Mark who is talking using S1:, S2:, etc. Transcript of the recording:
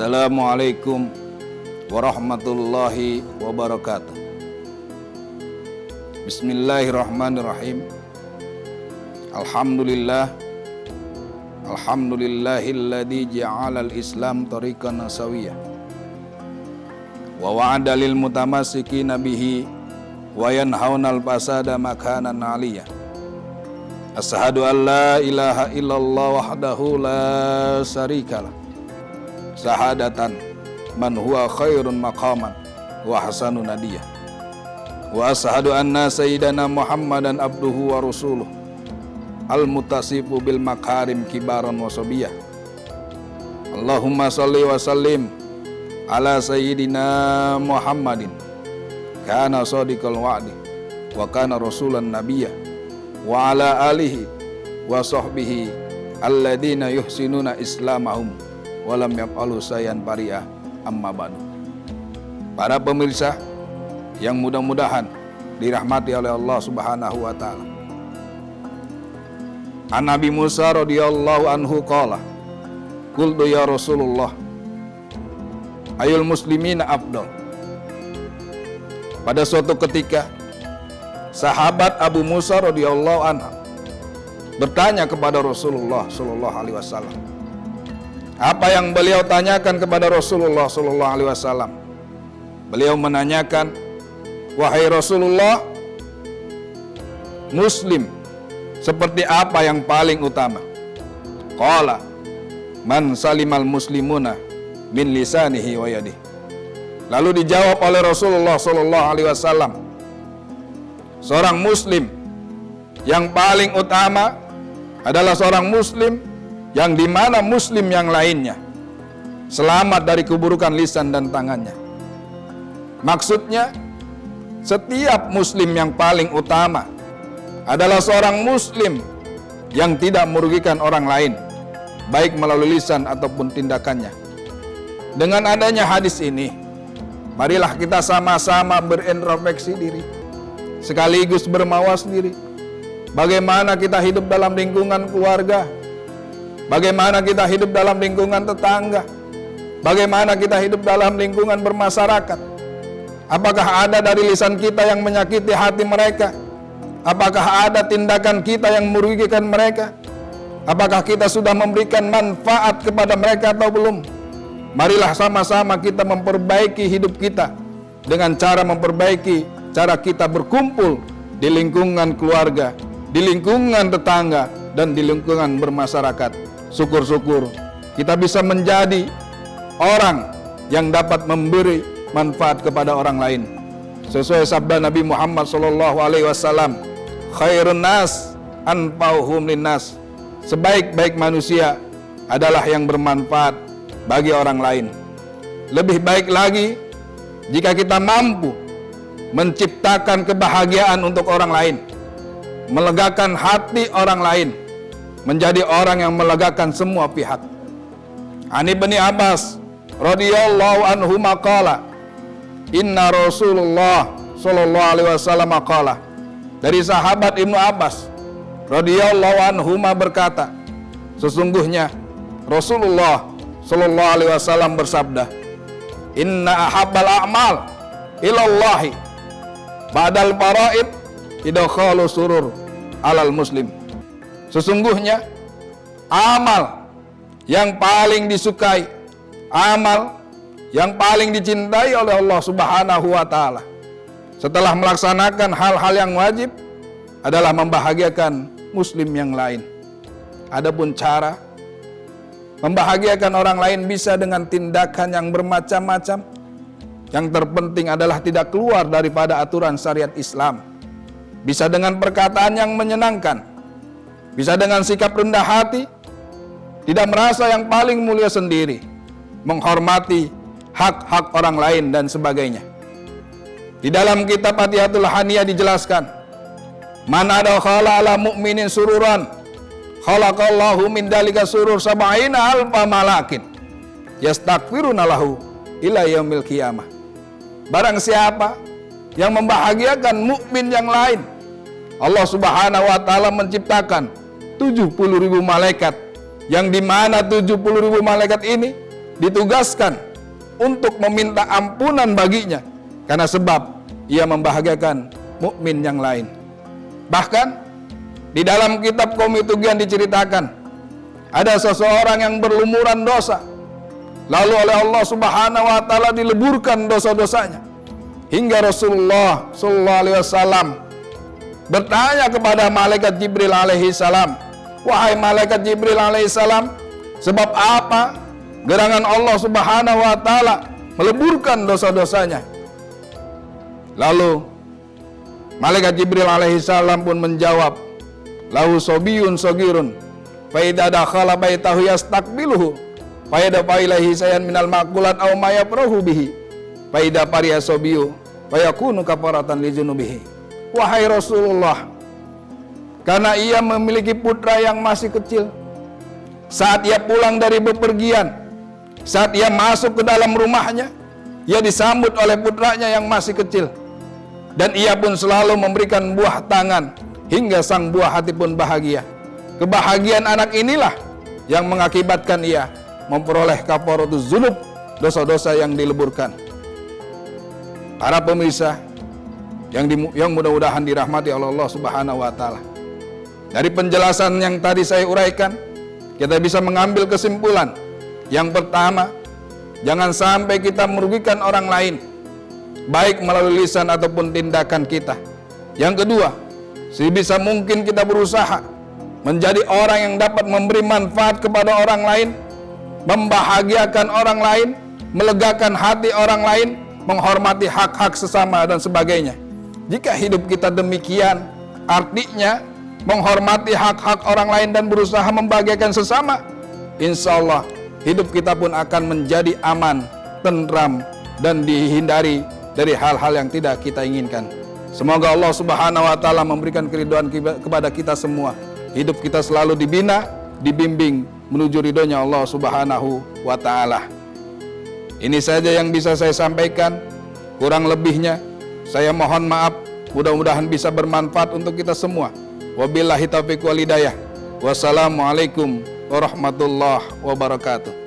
S1: Assalamualaikum warahmatullahi wabarakatuh. Bismillahirrahmanirrahim. Alhamdulillahilladzi ja'alal Islam tariqan sawiyah wa wa'ada lil mutamassikin bihi wa yanhaunal fasada makanan 'aliyah. Asyhadu an la ilaha illallah wahdahu la syarikalah syahadatan man huwa khairun maqaman wa hasanun nadiyah. Wa asyhadu anna sayyidana Muhammadan abduhu wa rasuluh al-muttasifu bil makarim kibaran wa sobiyah. Allahumma salli wa sallim ala sayyidina Muhammadin kana shadiqal wa'di wa kana rasulan nabiyyah wa ala alihi wa sahbihi alladina yuhsinuna islamahum walam yaf'alu sayan pariah amma ba'du. Para pemirsa yang mudah-mudahan dirahmati oleh Allah Subhanahu wa taala. An Nabi Musa radhiyallahu anhu qala qultu ya Rasulullah ayul muslimina afdal. Pada suatu ketika sahabat Abu Musa radhiyallahu anhu bertanya kepada Rasulullah sallallahu alaihi wasallam. Apa yang beliau tanyakan kepada Rasulullah sallallahu alaihi wasallam? Beliau menanyakan, wahai Rasulullah, muslim seperti apa yang paling utama? Qala man salimal muslimuna min lisanihi wa yadihi. Lalu dijawab oleh Rasulullah sallallahu alaihi wasallam, seorang muslim yang paling utama adalah seorang muslim yang dimana muslim yang lainnya selamat dari keburukan lisan dan tangannya. Maksudnya, setiap muslim yang paling utama adalah seorang muslim yang tidak merugikan orang lain, baik melalui lisan ataupun tindakannya. Dengan adanya hadis ini, marilah kita sama-sama berintrospeksi diri, sekaligus bermawas diri. Bagaimana kita hidup dalam lingkungan keluarga, bagaimana kita hidup dalam lingkungan tetangga, bagaimana kita hidup dalam lingkungan bermasyarakat. Apakah ada dari lisan kita yang menyakiti hati mereka? Apakah ada tindakan kita yang merugikan mereka? Apakah kita sudah memberikan manfaat kepada mereka atau belum? Marilah sama-sama kita memperbaiki hidup kita dengan cara memperbaiki cara kita berkumpul di lingkungan keluarga, di lingkungan tetangga, dan di lingkungan bermasyarakat. Syukur-syukur kita bisa menjadi orang yang dapat memberi manfaat kepada orang lain. Sesuai sabda Nabi Muhammad SAW, khairun nas anfa'uhum linnas. Sebaik-baik manusia adalah yang bermanfaat bagi orang lain. Lebih baik lagi jika kita mampu menciptakan kebahagiaan untuk orang lain, melegakan hati orang lain, menjadi orang yang melegakan semua pihak. Ani bin Abbas radhiyallahu anhu maqala inna Rasulullah sallallahu alaihi wasallam maqala. Dari sahabat Ibnu Abbas radhiyallahu anhu berkata, sesungguhnya Rasulullah sallallahu alaihi wasallam bersabda, inna ahabbal a'mal ilallahi ba'dal faraid idkhalu surur alal muslim. Sesungguhnya amal yang paling disukai, amal yang paling dicintai oleh Allah Subhanahu wa taala setelah melaksanakan hal-hal yang wajib adalah membahagiakan muslim yang lain. Adapun cara membahagiakan orang lain bisa dengan tindakan yang bermacam-macam. Yang terpenting adalah tidak keluar daripada aturan syariat Islam. Bisa dengan perkataan yang menyenangkan, bisa dengan sikap rendah hati, tidak merasa yang paling mulia sendiri, menghormati hak-hak orang lain dan sebagainya. Di dalam kitab Fatihatul Haniyah dijelaskan, man adkhala ala mu'minin sururan khalaqallahu min dalika surur sab'ina alfa malakin yastaghfiruna lahu ila yaumil qiyamah. Barang siapa yang membahagiakan mukmin yang lain, Allah Subhanahu wa taala menciptakan 70.000 malaikat, yang dimana 70.000 malaikat ini ditugaskan untuk meminta ampunan baginya karena sebab ia membahagiakan mukmin yang lain. Bahkan di dalam kitab Qaum Tughyan diceritakan ada seseorang yang berlumuran dosa, lalu oleh Allah Subhanahu wa taala dileburkan dosa-dosanya. Hingga Rasulullah sallallahu alaihi wasallam bertanya kepada malaikat Jibril alaihi salam, "Wahai malaikat Jibril alaihi salam, sebab apa gerangan Allah Subhanahu wa taala meleburkan dosa-dosanya?" Lalu malaikat Jibril alaihi salam pun menjawab, "Lahu sobiyun sogirun, fa idza dakhala baitahu yastaqbiluhu, fa yadfa ilaihi sayan minal maqulat aw ma yabrahu bihi, fa idza pariya sobiyu fa yakunu kafaratan li junubihi." Wahai Rasulullah, karena ia memiliki putra yang masih kecil, saat ia pulang dari bepergian, saat ia masuk ke dalam rumahnya, ia disambut oleh putranya yang masih kecil. Dan ia pun selalu memberikan buah tangan hingga sang buah hati pun bahagia. Kebahagiaan anak inilah yang mengakibatkan ia memperoleh kafaratuz dzunub, dosa-dosa yang dileburkan. Para pemirsa yang mudah-mudahan dirahmati oleh Allah Subhanahu wa taala. Dari penjelasan yang tadi saya uraikan, kita bisa mengambil kesimpulan. Yang pertama, jangan sampai kita merugikan orang lain, baik melalui lisan ataupun tindakan kita. Yang kedua, sebisa mungkin kita berusaha menjadi orang yang dapat memberi manfaat kepada orang lain, membahagiakan orang lain, melegakan hati orang lain, menghormati hak-hak sesama dan sebagainya. Jika hidup kita demikian, artinya menghormati hak-hak orang lain dan berusaha membahagiakan sesama, insya Allah hidup kita pun akan menjadi aman, tentram, dan dihindari dari hal-hal yang tidak kita inginkan. Semoga Allah Subhanahu wa taala memberikan keridhaan kepada kita semua. Hidup kita selalu dibina, dibimbing menuju ridhonya Allah Subhanahu wa taala. Ini saja yang bisa saya sampaikan. Kurang lebihnya saya mohon maaf. Mudah-mudahan bisa bermanfaat untuk kita semua. Wabillahi taufiq wal hidayah. Wassalamualaikum warahmatullahi wabarakatuh.